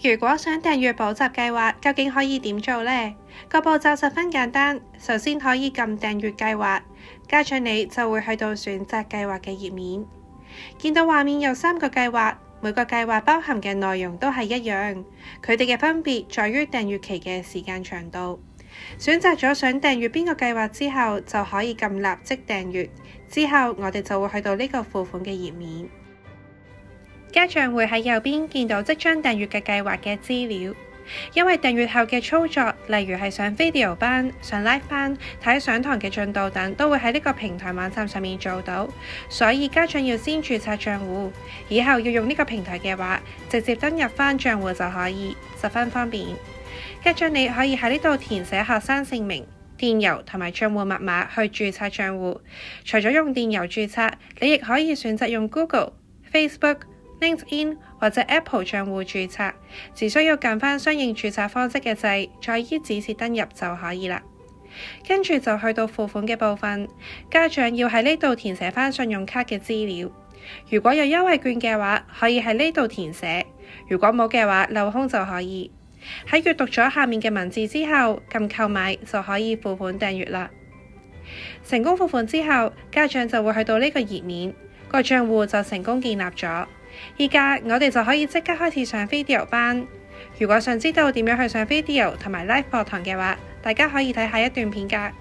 如果想訂閱補習計劃，究竟可以點做呢？個步驟十分簡單，首先可以撳訂閱計劃，加上你就會去到選擇計劃嘅頁面，見到畫面有3個計劃，每個計劃包含嘅內容都係一樣，佢哋嘅分別在於訂閱期嘅時間長度。選擇咗想訂閱邊個計劃之後，就可以撳立即訂閱，之後我哋就會去到呢個付款嘅頁面。家長會喺右邊見到即將訂閱嘅計劃嘅資料，因為訂閱後嘅操作，例如係上 video 班、上 live 班、睇上堂嘅進度等，都會喺呢個平台網站上面做到，所以家長要先註冊賬戶，以後要用呢個平台嘅話，直接登入返賬戶就可以，十分方便。家長你可以喺呢度填寫學生姓名、電郵同埋賬戶密碼去註冊賬戶。除咗用電郵註冊，你亦可以選擇用 Google、Facebook、LinkedIn 或者 Apple 賬戶註冊，只需要撳返相應註冊方式嘅掣，再依指示登入就可以啦。跟住就去到付款嘅部分，家長要喺呢度填寫返信用卡嘅資料。如果有優惠券嘅話，可以喺呢度填寫；如果冇嘅話，留空就可以。喺閱讀咗下面嘅文字之後，撳購買就可以付款訂閱啦。成功付款之後，家長就會去到呢個頁面，個賬戶就成功建立咗。依家我哋就可以即刻開始上 video 班。如果想知道點樣去上 video 同埋 live 課堂嘅話，大家可以睇下一段片㗎。